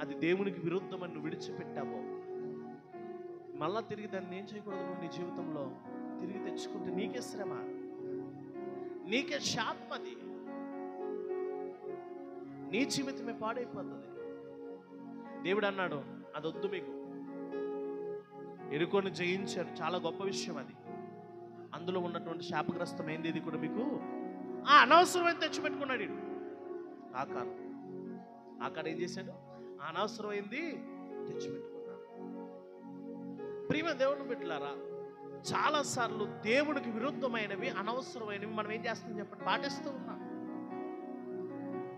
అది దేవునికి విరుద్ధమని నువ్వు విడిచిపెట్టావో, మళ్ళా తిరిగి దాన్ని ఏం చేయకూడదు, నువ్వు నీ జీవితంలో తిరిగి తెచ్చుకుంటే నీకే శ్రమ, నీకే శాపం, అది నీ జీవితమే పాడైపోతుంది. దేవుడు అన్నాడు అది వద్దు మీకు. ఎరుకోని జయించారు, చాలా గొప్ప విషయం అది. అందులో ఉన్నటువంటి శాపగ్రస్తమైంది ఇది కూడా మీకు అనవసరమైన తెచ్చిపెట్టుకున్నాడు ఆకారం ఏం చేశాడు, అనవసరమైంది తెచ్చిపెట్టుకున్నాడు. ప్రియమైన దేవుని బిడ్డలారా, చాలాసార్లు దేవుడికి విరుద్ధమైనవి, అనవసరమైనవి మనం ఏం చేస్తాం చెప్పండి, పాటిస్తూ ఉన్నాం.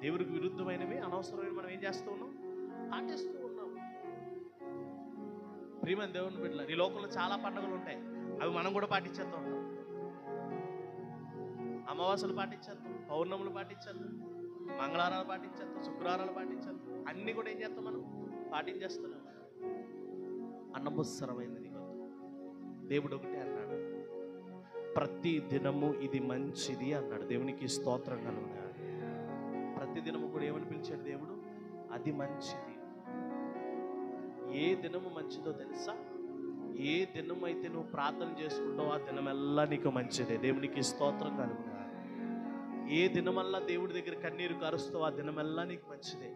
దేవుడికి విరుద్ధమైనవి, అనవసరమైనవి మనం ఏం చేస్తూ ఉన్నాం, పాటిస్తూ ఉన్నాం. ప్రియమైన దేవుని బిడ్డలారా, ఈ లోకంలో చాలా పండుగలు ఉంటాయి, అవి మనం కూడా పాటించేస్తూ ఉంటాం. అమావాస్యలు పాటించేస్తాం, పౌర్ణములు పాటించేస్తాం, మంగళవారాలు పాటించేస్తాం, శుక్రవారాలు పాటించేస్తాం, అన్ని కూడా ఏం చేస్తాం, మనం పాటించేస్తున్నాం. అనవసరమైనది దేవుడు ఒకటే అన్నాడు, ప్రతి దినము ఇది మంచిది అన్నాడు. దేవునికి స్తోత్రం కలుగును. ప్రతి దినము కూడా ఏమని పిలిచాడు దేవుడు, అది మంచిది. ఏ దినము మంచిదో తెలుసా? ఏ దినం అయితే నువ్వు ప్రార్థన చేసుకుంటావో ఆ దినమెల్లా నీకు మంచిదే. దేవునికి స్తోత్రం కలుగును. ఏ దినమల్లా దేవుడి దగ్గర కన్నీరు కారుస్తావు ఆ దినమెల్లా నీకు మంచిదే.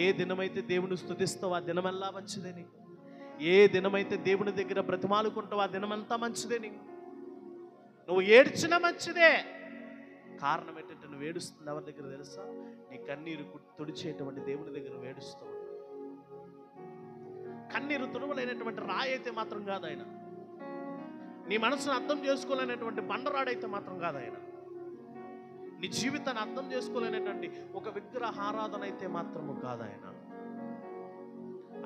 ఏ దినమైతే దేవుని స్తుతిస్తావు ఆ దినమెల్లా మంచిదే నీకు. ఏ దినమైతే దేవుని దగ్గర బ్రతిమాలుకుంటావు ఆ దినమంతా మంచిదే నీకు. నువ్వు ఏడ్చినా మంచిదే. కారణం ఏంటంటే నువ్వు ఏడుస్తుంది ఎవరి దగ్గర తెలుసా? నీ కన్నీరు తుడిచేటువంటి దేవుని దగ్గర ఏడుస్తావు. కన్నీరు తుడవలేనటువంటి రాయి అయితే మాత్రం కాదు ఆయన. నీ మనసును అర్థం చేసుకోలేనటువంటి బండరాడైతే మాత్రం కాదు ఆయన. నీ జీవితాన్ని అర్థం చేసుకోలేనటువంటి ఒక విగ్రహారాధన అయితే మాత్రము కాదు ఆయన.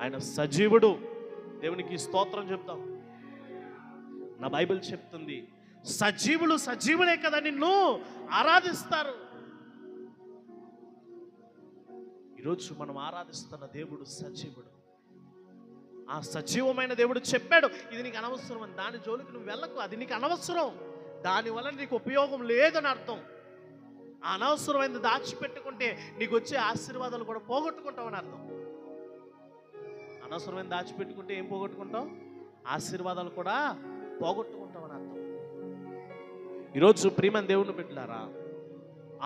ఆయన సజీవుడు. దేవునికి స్తోత్రం చెప్తాం. నా బైబిల్ చెప్తుంది, సజీవులు సజీవులే కదా నిన్ను ఆరాధిస్తారు. ఈరోజు మనం ఆరాధిస్తున్న దేవుడు సజీవుడు. ఆ సజీవమైన దేవుడు చెప్పాడు, ఇది నీకు అనవసరం అని. దాని జోలికి నువ్వు వెళ్ళకు, అది నీకు అనవసరం, దానివల్ల నీకు ఉపయోగం లేదని అర్థం. ఆ అనవసరమైనది దాచిపెట్టుకుంటే నీకు వచ్చే ఆశీర్వాదాలు కూడా పోగొట్టుకుంటావని అర్థం. అనవసరమైన దాచిపెట్టుకుంటే ఏం పోగొట్టుకుంటావు? ఆశీర్వాదాలు కూడా పోగొట్టుకుంటావని అర్థం. ఈరోజు ప్రియమైన దేవుని బిడ్డలారా,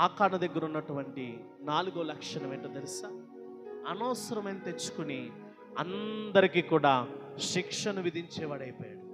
ఆకాను దగ్గర ఉన్నటువంటి 4వ లక్షణం ఏంటో తెలుసా? అనవసరమైన తెచ్చుకుని అందరికీ కూడా శిక్షను విధించేవాడైపోయాడు.